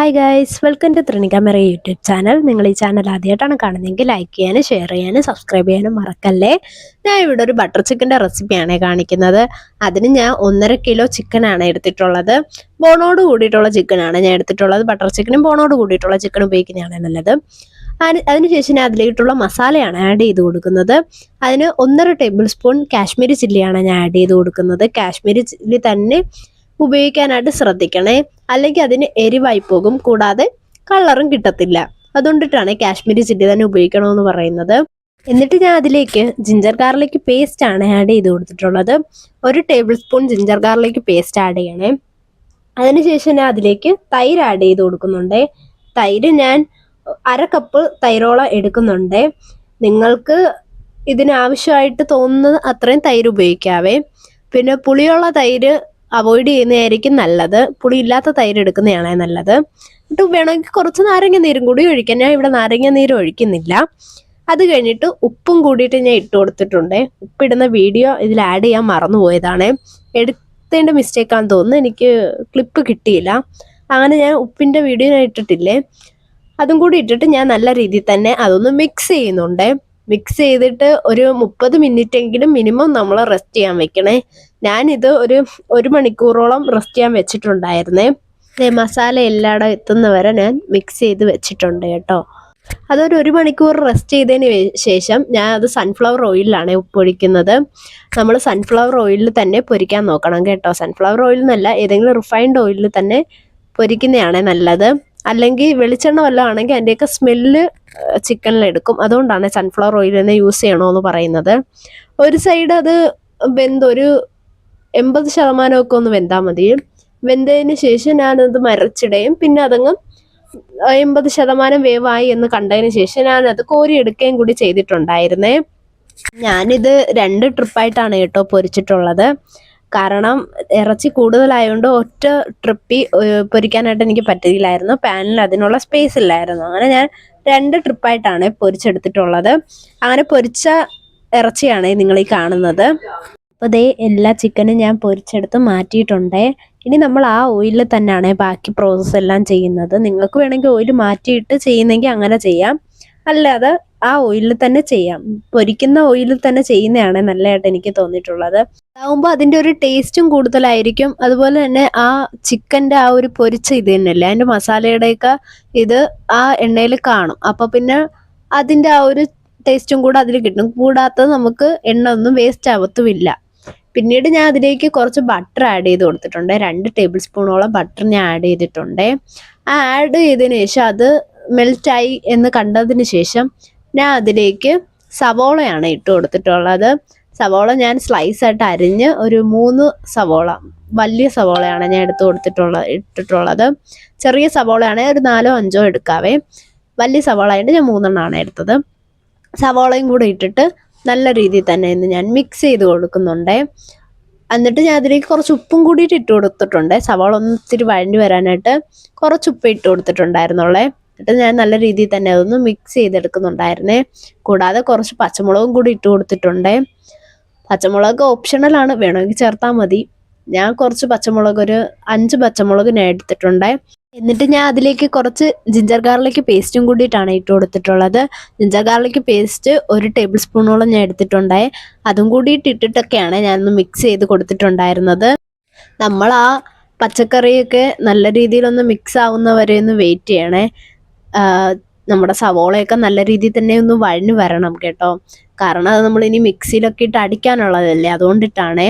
Hi guys, welcome to ത്രിണികാമറ YouTube channel. നിങ്ങൾ ഈ ചാനൽ ആദ്യമായിട്ടാണ് കാണുന്നതെങ്കിൽ ലൈക്ക് ചെയ്യാനും ഷെയർ ചെയ്യാനും സബ്സ്ക്രൈബ് ചെയ്യാനും മറക്കല്ലേ. ഞാൻ ഇവിടെ ഒരു ബട്ടർ ചിക്കൻ്റെ റെസിപ്പിയാണ് കാണിക്കുന്നത്. അതിന് ഞാൻ 1.5 കിലോ ചിക്കനാണ് എടുത്തിട്ടുള്ളത്. ബോണോട് കൂടിയിട്ടുള്ള ചിക്കനാണ് ഞാൻ എടുത്തിട്ടുള്ളത്. ബട്ടർ ചിക്കനും ബോണോട് കൂടിയിട്ടുള്ള ചിക്കൻ ഉപയോഗിക്കുന്നതാണ് നല്ലത്. അതിനുശേഷം ഞാൻ അതിലേക്കുള്ള മസാലയാണ് ആഡ് ചെയ്ത് കൊടുക്കുന്നത്. അതിന് 1.5 ടേബിൾ സ്പൂൺ കാശ്മീരി ചില്ലിയാണ് ഞാൻ ആഡ് ചെയ്ത് കൊടുക്കുന്നത്. കാശ്മീരി ചില്ലി തന്നെ ഉപയോഗിക്കാനായിട്ട് ശ്രദ്ധിക്കണേ, അല്ലെങ്കിൽ അതിന് എരിവായി പോകും, കൂടാതെ കളറും കിട്ടത്തില്ല. അതുകൊണ്ടിട്ടാണ് കാശ്മീരി ചില്ലി തന്നെ ഉപയോഗിക്കണമെന്ന് പറയുന്നത്. എന്നിട്ട് ഞാൻ അതിലേക്ക് ജിഞ്ചർ ഗാർലിക് പേസ്റ്റ് ആണ് ആഡ് ചെയ്ത് കൊടുത്തിട്ടുള്ളത്. 1 table spoon ginger garlic paste add ചെയ്യണേ. അതിനുശേഷം ഞാൻ അതിലേക്ക് തൈര് ആഡ് ചെയ്ത് കൊടുക്കുന്നുണ്ട്. തൈര് ഞാൻ 1/2 കപ്പ് തൈരോളം എടുക്കുന്നുണ്ട്. നിങ്ങൾക്ക് ഇതിനാവശ്യമായിട്ട് തോന്നുന്നത് അത്രയും തൈര് ഉപയോഗിക്കാവേ. പിന്നെ പുളിയുള്ള തൈര് അവോയ്ഡ് ചെയ്യുന്നതായിരിക്കും നല്ലത്. പുളി ഇല്ലാത്ത തൈര് എടുക്കുന്നതാണ് നല്ലത്. എന്നിട്ട് വേണമെങ്കിൽ കുറച്ച് നാരങ്ങ നീരും കൂടി ഒഴിക്കാം. ഞാൻ ഇവിടെ നാരങ്ങ നീര് ഒഴിക്കുന്നില്ല. അത് കഴിഞ്ഞിട്ട് ഉപ്പും കൂടിയിട്ട് ഞാൻ ഇട്ട് കൊടുത്തിട്ടുണ്ട്. ഉപ്പിടുന്ന വീഡിയോ ഇതിൽ ആഡ് ചെയ്യാൻ മറന്നുപോയതാണ്. എടുത്തതിൻ്റെ മിസ്റ്റേക്കാണെന്ന് തോന്നുന്നു, എനിക്ക് ക്ലിപ്പ് കിട്ടിയില്ല. അങ്ങനെ ഞാൻ ഉപ്പിൻ്റെ വീഡിയോ ഞാൻ ഇട്ടിട്ടില്ലേ, അതും കൂടി ഇട്ടിട്ട് ഞാൻ നല്ല രീതിയിൽ തന്നെ അതൊന്ന് മിക്സ് ചെയ്യുന്നുണ്ട്. മിക്സ് ചെയ്തിട്ട് ഒരു 30 മിനിറ്റെങ്കിലും മിനിമം നമ്മൾ റെസ്റ്റ് ചെയ്യാൻ വെക്കണേ. ഞാനിത് ഒരു മണിക്കൂറോളം റെസ്റ്റ് ചെയ്യാൻ വെച്ചിട്ടുണ്ടായിരുന്നേ. മസാല എല്ലായിടം എത്തുന്നവരെ ഞാൻ മിക്സ് ചെയ്ത് വെച്ചിട്ടുണ്ട് കേട്ടോ. അതൊരു മണിക്കൂർ റെസ്റ്റ് ചെയ്തതിന് ശേഷം ഞാൻ അത് സൺഫ്ലവർ ഓയിലിലാണ് പൊരിക്കുന്നത്. നമ്മൾ സൺഫ്ലവർ ഓയിലിൽ തന്നെ പൊരിക്കാൻ നോക്കണം കേട്ടോ. സൺഫ്ലവർ ഓയിൽ എന്നല്ല, ഏതെങ്കിലും റിഫൈൻഡ് ഓയിലിൽ തന്നെ പൊരിക്കുന്നതാണ് നല്ലത്. അല്ലെങ്കിൽ വെളിച്ചെണ്ണ വല്ലതും ആണെങ്കിൽ അതിൻ്റെയൊക്കെ സ്മെല്ല് ചിക്കനിലെടുക്കും. അതുകൊണ്ടാണ് സൺഫ്ലവർ ഓയിൽ തന്നെ യൂസ് ചെയ്യണമെന്ന് പറയുന്നത്. ഒരു സൈഡ് അത് ഒരു 80% ഒന്ന് വെന്താൽ മതി. വെന്തതിന് ശേഷം ഞാനത് മരച്ചിടുകയും പിന്നെ അതങ്ങ് 80% വേവായി എന്ന് കണ്ടതിന് ശേഷം ഞാനത് കോരിയെടുക്കുകയും കൂടി ചെയ്തിട്ടുണ്ടായിരുന്നേ. ഞാനിത് 2 ട്രിപ്പായിട്ടാണ് കേട്ടോ പൊരിച്ചിട്ടുള്ളത്. കാരണം ഇറച്ചി കൂടുതലായതുകൊണ്ട് ഒറ്റ ട്രിപ്പിൽ പൊരിക്കാനായിട്ട് എനിക്ക് പറ്റില്ലായിരുന്നു. പാനിൽ അതിനുള്ള സ്പേസ് ഇല്ലായിരുന്നു. അങ്ങനെ ഞാൻ 2 ട്രിപ്പായിട്ടാണ് പൊരിച്ചെടുത്തിട്ടുള്ളത്. അങ്ങനെ പൊരിച്ച ഇറച്ചിയാണ് നിങ്ങൾ ഈ കാണുന്നത്. അപ്പോൾ ദേ എല്ലാ ചിക്കനും ഞാൻ പൊരിച്ചെടുത്ത് മാറ്റിയിട്ടുണ്ട്. ഇനി നമ്മൾ ആ ഓയിലിൽ തന്നെയാണ് ബാക്കി പ്രോസസ്സ് എല്ലാം ചെയ്യുന്നത്. നിങ്ങൾക്ക് വേണമെങ്കിൽ ഓയിൽ മാറ്റിയിട്ട് ചെയ്യുന്നെങ്കിൽ അങ്ങനെ ചെയ്യാം, അല്ലാതെ ആ ഓയിലിൽ തന്നെ ചെയ്യാം. പൊരിക്കുന്ന ഓയിലിൽ തന്നെ ചെയ്യുന്നതാണ് നല്ലതായിട്ട് എനിക്ക് തോന്നിയിട്ടുള്ളത്. അതാവുമ്പോൾ അതിൻ്റെ ഒരു ടേസ്റ്റും കൂടുതലായിരിക്കും. അതുപോലെ തന്നെ ആ ചിക്കൻ്റെ ആ ഒരു പൊരിച്ച ഇത് തന്നെയല്ലേ, അതിൻ്റെ മസാലയുടെയൊക്കെ ഇത് ആ എണ്ണയിൽ കാണും. അപ്പോൾ പിന്നെ അതിൻ്റെ ആ ഒരു ടേസ്റ്റും കൂടെ അതിൽ കിട്ടും. കൂടാത്തത് നമുക്ക് എണ്ണ ഒന്നും വേസ്റ്റ് ആവത്തുമില്ല. പിന്നീട് ഞാൻ അതിലേക്ക് കുറച്ച് ബട്ടർ ആഡ് ചെയ്ത് കൊടുത്തിട്ടുണ്ട്. 2 ടേബിൾ സ്പൂണോളം ബട്ടർ ഞാൻ ആഡ് ചെയ്തിട്ടുണ്ട്. ആ ആഡ് ചെയ്തതിന് ശേഷം അത് മെൽറ്റായി എന്ന് കണ്ടതിന് ശേഷം ഞാൻ അതിലേക്ക് സവോളയാണ് ഇട്ട് കൊടുത്തിട്ടുള്ളത്. സവോള ഞാൻ സ്ലൈസ് ആയിട്ട് അരിഞ്ഞ് ഒരു 3 സവോള, വലിയ സവോളയാണ് ഞാൻ ഇട്ടിട്ടുള്ളത്. ചെറിയ സവോളയാണെങ്കിൽ ഒരു 4ഓ 5ഓ എടുക്കാവേ. വലിയ സവോള ആയിട്ട് ഞാൻ 3 എടുത്തത്. സവോളയും കൂടെ ഇട്ടിട്ട് നല്ല രീതിയിൽ തന്നെ ഇന്ന് ഞാൻ മിക്സ് ചെയ്ത് കൊടുക്കുന്നുണ്ട്. എന്നിട്ട് ഞാൻ അതിലേക്ക് കുറച്ച് ഉപ്പും കൂടിയിട്ട് ഇട്ട് കൊടുത്തിട്ടുണ്ട്. സവാള ഒന്ന് ഇത്തിരി വഴഞ്ഞു വരാനായിട്ട് കുറച്ച് ഉപ്പ് ഇട്ട് കൊടുത്തിട്ടുണ്ടായിരുന്നുള്ളേ. എന്നിട്ട് ഞാൻ നല്ല രീതിയിൽ തന്നെ അതൊന്ന് മിക്സ് ചെയ്തെടുക്കുന്നുണ്ടായിരുന്നേ. കൂടാതെ കുറച്ച് പച്ചമുളകും കൂടി ഇട്ട് കൊടുത്തിട്ടുണ്ട്. പച്ചമുളക് ഓപ്ഷണലാണ്, വേണമെങ്കിൽ ചേർത്താൽ മതി. ഞാൻ കുറച്ച് പച്ചമുളക്, ഒരു 5 പച്ചമുളക് ഞാൻ എടുത്തിട്ടുണ്ട്. എന്നിട്ട് ഞാൻ അതിലേക്ക് കുറച്ച് ജിഞ്ചർ ഗാർലിക് പേസ്റ്റും കൂടിയിട്ടാണ് ഇട്ട് കൊടുത്തിട്ടുള്ളത്. ജിഞ്ചർ ഗാർലിക് പേസ്റ്റ് 1 ടേബിൾ സ്പൂണോളം ഞാൻ എടുത്തിട്ടുണ്ടായി. അതും കൂടിയിട്ട് ഇട്ടിട്ടൊക്കെയാണ് ഞാനൊന്ന് മിക്സ് ചെയ്ത് കൊടുത്തിട്ടുണ്ടായിരുന്നത്. നമ്മൾ ആ പച്ചക്കറിയൊക്കെ നല്ല രീതിയിലൊന്ന് മിക്സ് ആവുന്നവരെ ഒന്ന് വെയിറ്റ് ചെയ്യണേ. നമ്മുടെ സവോളയൊക്കെ നല്ല രീതിയിൽ തന്നെ ഒന്ന് വഴഞ്ഞു വരണം കേട്ടോ. കാരണം അത് നമ്മളിനി മിക്സിയിലൊക്കെ ഇട്ട് അടിക്കാനുള്ളതല്ലേ, അതുകൊണ്ടിട്ടാണ്.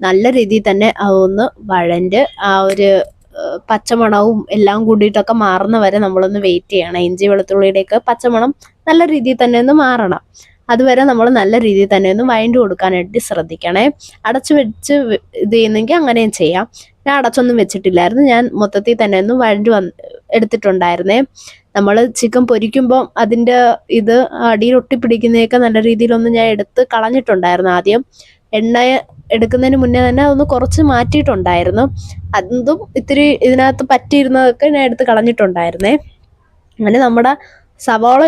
നല്ല രീതിയിൽ തന്നെ അതൊന്ന് വഴഞ്ഞ് ആ ഒരു പച്ചമണവും എല്ലാം കൂടിയിട്ടൊക്കെ മാറുന്ന വരെ നമ്മളൊന്ന് വെയിറ്റ് ചെയ്യണം. ഇഞ്ചി വെളുത്തുള്ളിയുടെയൊക്കെ പച്ചമണം നല്ല രീതിയിൽ തന്നെ ഒന്ന് മാറണം. അതുവരെ നമ്മൾ നല്ല രീതിയിൽ തന്നെ ഒന്ന് വഴണ്ടി കൊടുക്കാനായിട്ട് ശ്രദ്ധിക്കണേ. അടച്ചു വെച്ച് ഇത് ചെയ്യുന്നെങ്കിൽ അങ്ങനെയും ചെയ്യാം. ഞാൻ അടച്ചൊന്നും വെച്ചിട്ടില്ലായിരുന്നു. ഞാൻ മൊത്തത്തിൽ തന്നെ ഒന്ന് വഴണ്ടി എടുത്തിട്ടുണ്ടായിരുന്നേ. നമ്മൾ ചിക്കൻ പൊരിക്കുമ്പോൾ അതിൻ്റെ ഇത് അടിയിൽ ഒട്ടിപ്പിടിക്കുന്നതൊക്കെ നല്ല രീതിയിലൊന്ന് ഞാൻ എടുത്ത് കളഞ്ഞിട്ടുണ്ടായിരുന്നു. ആദ്യം എണ്ണ എടുക്കുന്നതിന് മുന്നേ തന്നെ അതൊന്ന് കുറച്ച് മാറ്റിയിട്ടുണ്ടായിരുന്നു. അതും ഇത്തിരി ഇതിനകത്ത് പറ്റിയിരുന്നതൊക്കെ ഞാൻ എടുത്ത് കളഞ്ഞിട്ടുണ്ടായിരുന്നേ. അങ്ങനെ നമ്മുടെ സവാള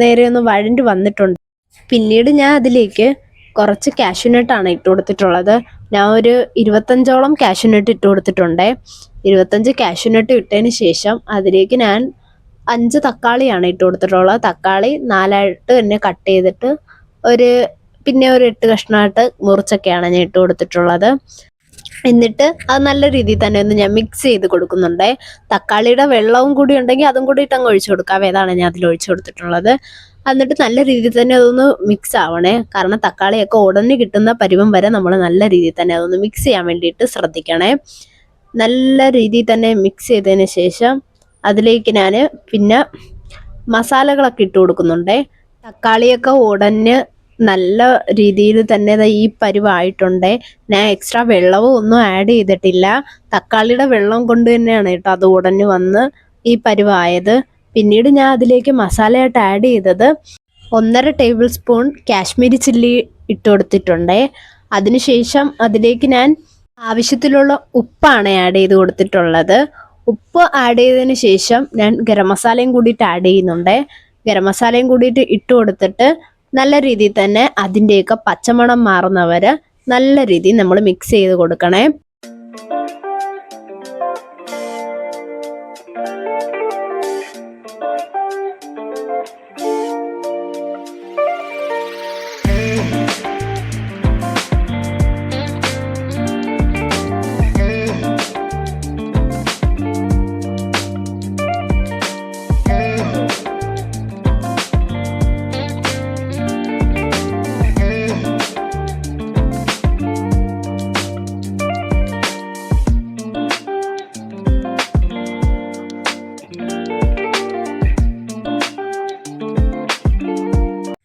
നേരെ ഒന്ന് വഴണ്ടി വന്നിട്ടുണ്ട്. പിന്നീട് ഞാൻ അതിലേക്ക് കുറച്ച് കാഷ്യൂനട്ടാണ് ഇട്ട് കൊടുത്തിട്ടുള്ളത്. ഞാൻ ഒരു 25ഓളം കാഷ്യൂനട്ട് ഇട്ട് കൊടുത്തിട്ടുണ്ട്. 25 കാഷ്യൂനട്ട് ഇട്ടതിന് ശേഷം അതിലേക്ക് ഞാൻ 5 തക്കാളിയാണ് ഇട്ട് കൊടുത്തിട്ടുള്ളത്. തക്കാളി 4ആയിട്ട് തന്നെ കട്ട് ചെയ്തിട്ട് പിന്നെ ഒരു 8 കഷ്ണമായിട്ട് മുറിച്ചൊക്കെയാണ് ഞാൻ ഇട്ട് കൊടുത്തിട്ടുള്ളത്. എന്നിട്ട് അത് നല്ല രീതിയിൽ തന്നെ ഒന്ന് ഞാൻ മിക്സ് ചെയ്ത് കൊടുക്കുന്നുണ്ട്. തക്കാളിയുടെ വെള്ളവും കൂടി ഉണ്ടെങ്കിൽ അതും കൂടി ഇട്ടങ്ങ് ഒഴിച്ചു കൊടുക്കാം. ഏതാണ് ഞാൻ അതിൽ ഒഴിച്ചു കൊടുത്തിട്ടുള്ളത്. എന്നിട്ട് നല്ല രീതിയിൽ തന്നെ അതൊന്ന് മിക്സ് ആവണേ. കാരണം തക്കാളിയൊക്കെ ഉടനെ കിട്ടുന്ന പരുവം വരെ നമ്മൾ നല്ല രീതിയിൽ തന്നെ അതൊന്ന് മിക്സ് ചെയ്യാൻ വേണ്ടിയിട്ട് ശ്രദ്ധിക്കണേ. നല്ല രീതിയിൽ തന്നെ മിക്സ് ചെയ്തതിന് ശേഷം അതിലേക്ക് ഞാൻ പിന്നെ മസാലകളൊക്കെ ഇട്ട് കൊടുക്കുന്നുണ്ട്. തക്കാളിയൊക്കെ ഉടനെ നല്ല രീതിയിൽ തന്നെ ഈ പരുവായിട്ടുണ്ട്. ഞാൻ എക്സ്ട്രാ വെള്ളവും ഒന്നും ആഡ് ചെയ്തിട്ടില്ല. തക്കാളിയുടെ വെള്ളം കൊണ്ട് തന്നെയാണ് കേട്ടോ അത് ഉടനെ വന്ന് ഈ പരുവായത്. പിന്നീട് ഞാൻ അതിലേക്ക് മസാലയായിട്ട് ആഡ് ചെയ്തത് 1.5 ടേബിൾ സ്പൂൺ കാശ്മീരി ചില്ലി ഇട്ട് കൊടുത്തിട്ടുണ്ട്. അതിനുശേഷം അതിലേക്ക് ഞാൻ ആവശ്യത്തിലുള്ള ഉപ്പാണ് ആഡ് ചെയ്ത് കൊടുത്തിട്ടുള്ളത്. ഉപ്പ് ആഡ് ചെയ്തതിന് ശേഷം ഞാൻ ഗരം മസാലയും കൂടിയിട്ട് ആഡ് ചെയ്യുന്നുണ്ട്. ഗരം മസാലയും കൂടിയിട്ട് ഇട്ട് കൊടുത്തിട്ട് നല്ല രീതിയിൽ തന്നെ അതിൻ്റെയൊക്കെ പച്ചമണം മാറുന്നവരെ നല്ല രീതിയിൽ നമ്മൾ മിക്സ് ചെയ്ത് കൊടുക്കണേ.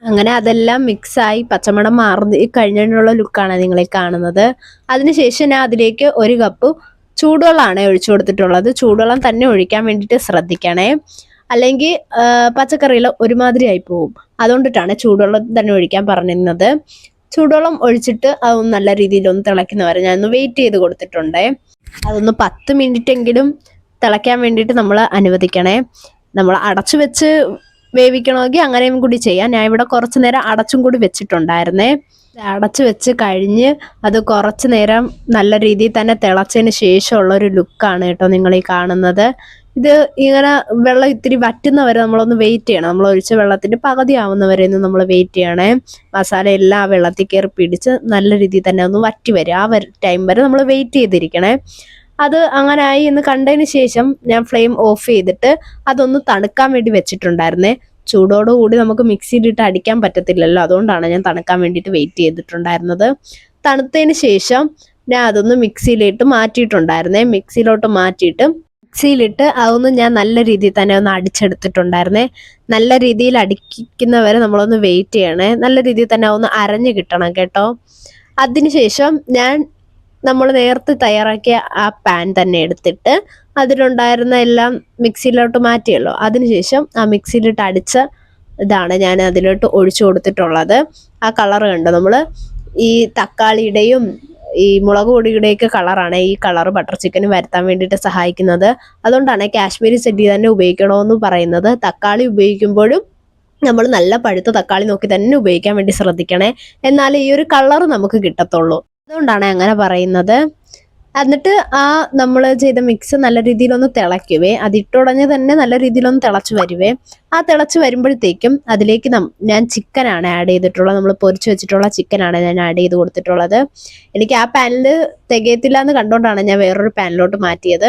അങ്ങനെ അതെല്ലാം മിക്സായി പച്ചമണം മാറി കഴിഞ്ഞിട്ടുള്ള ലുക്കാണ് നിങ്ങളെ കാണുന്നത്. അതിനുശേഷം ഞാൻ അതിലേക്ക് 1 കപ്പ് ചൂടുവെള്ളമാണ് ഒഴിച്ചു കൊടുത്തിട്ടുള്ളത്. ചൂടുവെള്ളം തന്നെ ഒഴിക്കാൻ വേണ്ടിയിട്ട് ശ്രദ്ധിക്കണേ. അല്ലെങ്കിൽ പച്ചക്കറിയിൽ ഒരുമാതിരി ആയി പോവും. അതുകൊണ്ടിട്ടാണ് ചൂടുവെള്ളം തന്നെ ഒഴിക്കാൻ പറഞ്ഞിരുന്നത്. ചൂടുവെള്ളം ഒഴിച്ചിട്ട് അതൊന്ന് നല്ല രീതിയിലൊന്ന് തിളയ്ക്കുന്നവരെ ഞാനൊന്ന് വെയിറ്റ് ചെയ്ത് കൊടുത്തിട്ടുണ്ട്. അതൊന്ന് 10 മിനിറ്റെങ്കിലും തിളയ്ക്കാൻ വേണ്ടിയിട്ട് നമ്മൾ അനുവദിക്കണേ. നമ്മൾ അടച്ചു വെച്ച് വേവിക്കണമെങ്കിൽ അങ്ങനെയും കൂടി ചെയ്യാം. ഞാൻ ഇവിടെ കുറച്ച് നേരം അടച്ചും കൂടി വെച്ചിട്ടുണ്ടായിരുന്നേ. അടച്ചു വെച്ച് കഴിഞ്ഞ് അത് കുറച്ച് നേരം നല്ല രീതിയിൽ തന്നെ തിളച്ചതിന് ശേഷമുള്ള ഒരു ലുക്കാണ് കേട്ടോ നിങ്ങൾ ഈ കാണുന്നത്. ഇത് ഇങ്ങനെ വെള്ളം ഇത്തിരി വറ്റുന്നവരെ നമ്മളൊന്ന് വെയിറ്റ് ചെയ്യണം. നമ്മൾ ഒഴിച്ച വെള്ളത്തിൻ്റെ പകുതി ആവുന്നവരെ ഒന്ന് നമ്മൾ വെയിറ്റ് ചെയ്യണേ. മസാല എല്ലാം ആ വെള്ളത്തിൽ കയറി പിടിച്ച് നല്ല രീതിയിൽ തന്നെ ഒന്ന് വറ്റി വരും. ആ ടൈം വരെ നമ്മൾ വെയിറ്റ് ചെയ്തിരിക്കണേ. അത് അങ്ങനെ ആയി എന്ന് കണ്ടതിന് ശേഷം ഞാൻ ഫ്ലെയിം ഓഫ് ചെയ്തിട്ട് അതൊന്ന് തണുക്കാൻ വേണ്ടി വെച്ചിട്ടുണ്ടായിരുന്നേ. ചൂടോടുകൂടി നമുക്ക് മിക്സിയിലിട്ട് അടിക്കാൻ പറ്റത്തില്ലല്ലോ. അതുകൊണ്ടാണ് ഞാൻ തണുക്കാൻ വേണ്ടിയിട്ട് വെയിറ്റ് ചെയ്തിട്ടുണ്ടായിരുന്നത്. തണുത്തതിന് ശേഷം ഞാൻ അതൊന്ന് മിക്സിയിലിട്ട് മാറ്റിയിട്ടുണ്ടായിരുന്നേ. മിക്സിയിലിട്ട് അതൊന്ന് ഞാൻ നല്ല രീതിയിൽ തന്നെ ഒന്ന് അടിച്ചെടുത്തിട്ടുണ്ടായിരുന്നേ. നല്ല രീതിയിൽ അടിക്കുന്നവരെ നമ്മളൊന്ന് വെയിറ്റ് ചെയ്യണേ. നല്ല രീതിയിൽ തന്നെ ഒന്ന് അരഞ്ഞ് കിട്ടണം കേട്ടോ. അതിനുശേഷം നമ്മൾ നേരത്തെ തയ്യാറാക്കിയ ആ പാൻ തന്നെ എടുത്തിട്ട് അതിലുണ്ടായിരുന്ന എല്ലാം മിക്സിയിലോട്ട് മാറ്റിയല്ലോ. അതിനുശേഷം ആ മിക്സിയിലിട്ട് അടിച്ച ഇതാണ് ഞാൻ അതിലോട്ട് ഒഴിച്ചു കൊടുത്തിട്ടുള്ളത്. ആ കളർ കണ്ടോ, നമ്മൾ ഈ തക്കാളിയുടെയും ഈ മുളക് പൊടിയുടെയൊക്കെ കളറാണ് ഈ കളർ ബട്ടർ ചിക്കന് വരുത്താൻ വേണ്ടിയിട്ട് സഹായിക്കുന്നത്. അതുകൊണ്ടാണ് കാശ്മീരി ചില്ലി തന്നെ ഉപയോഗിക്കണമെന്ന് പറയുന്നത്. തക്കാളി ഉപയോഗിക്കുമ്പോഴും നമ്മൾ നല്ല പഴുത്ത തക്കാളി നോക്കി തന്നെ ഉപയോഗിക്കാൻ വേണ്ടി ശ്രദ്ധിക്കണേ. എന്നാലേ ഈ ഒരു കളർ നമുക്ക് കിട്ടത്തുള്ളൂ. അതുകൊണ്ടാണ് അങ്ങനെ പറയുന്നത്. എന്നിട്ട് നമ്മൾ ചെയ്ത മിക്സ് നല്ല രീതിയിലൊന്ന് തിളയ്ക്കുവേ. അതിട്ടുടഞ്ഞ് തന്നെ നല്ല രീതിയിലൊന്ന് തിളച്ച് വരുവേ. ആ തിളച്ച് വരുമ്പോഴത്തേക്കും അതിലേക്ക് ഞാൻ ചിക്കനാണ് ആഡ് ചെയ്തിട്ടുള്ളത്. നമ്മൾ പൊരിച്ച് വെച്ചിട്ടുള്ള ചിക്കനാണ് ഞാൻ ആഡ് ചെയ്ത് കൊടുത്തിട്ടുള്ളത്. എനിക്ക് ആ പാനിൽ തികയത്തില്ല എന്ന് കണ്ടുകൊണ്ടാണ് ഞാൻ വേറൊരു പാനിലോട്ട് മാറ്റിയത്.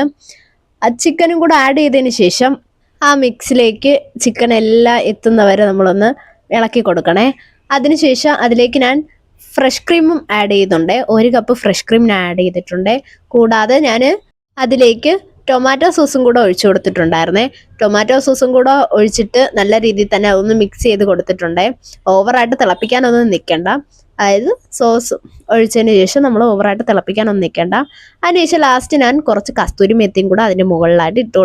ആ ചിക്കനും കൂടെ ആഡ് ചെയ്തതിന് ശേഷം ആ മിക്സിലേക്ക് ചിക്കൻ എല്ലാം എത്തുന്നവരെ നമ്മളൊന്ന് ഇളക്കി കൊടുക്കണേ. അതിനുശേഷം അതിലേക്ക് ഞാൻ ഫ്രഷ് ക്രീമും ആഡ് ചെയ്യുന്നുണ്ട്. 1 കപ്പ് ഫ്രഷ് ക്രീം ഞാൻ ആഡ് ചെയ്തിട്ടുണ്ട്. കൂടാതെ ഞാൻ അതിലേക്ക് ടൊമാറ്റോ സോസും കൂടെ ഒഴിച്ചു കൊടുത്തിട്ടുണ്ടായിരുന്നേ. ടൊമാറ്റോ സോസും കൂടെ ഒഴിച്ചിട്ട് നല്ല രീതിയിൽ തന്നെ അതൊന്ന് മിക്സ് ചെയ്ത് കൊടുത്തിട്ടുണ്ട്. ഓവറായിട്ട് തിളപ്പിക്കാനൊന്നും നിൽക്കണ്ട. അതായത് സോസ് ഒഴിച്ചതിന് ശേഷം നമ്മൾ ഓവറായിട്ട് തിളപ്പിക്കാനൊന്നും നിൽക്കണ്ട. അതിനുശേഷം ലാസ്റ്റ് ഞാൻ കുറച്ച് കസ്തൂരി മെത്തിയും കൂടെ അതിൻ്റെ മുകളിലായിട്ട് ഇട്ട്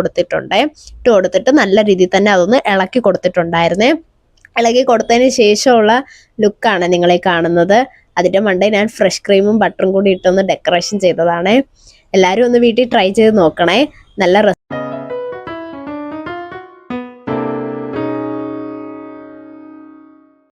കൊടുത്തിട്ട് നല്ല രീതിയിൽ തന്നെ അതൊന്ന് ഇളക്കി കൊടുത്തിട്ടുണ്ടായിരുന്നേ. ഇളക്കി കൊടുത്തതിന് ശേഷമുള്ള ലുക്കാണ് നിങ്ങളെ കാണുന്നത്. അതിൻ്റെ മണ്ടയിൽ ഞാൻ ഫ്രഷ് ക്രീമും ബട്ടറും കൂടി ഇട്ടൊന്ന് ഡെക്കറേഷൻ ചെയ്തതാണ്. എല്ലാവരും ഒന്ന് വീട്ടിൽ ട്രൈ ചെയ്ത് നോക്കണേ. നല്ല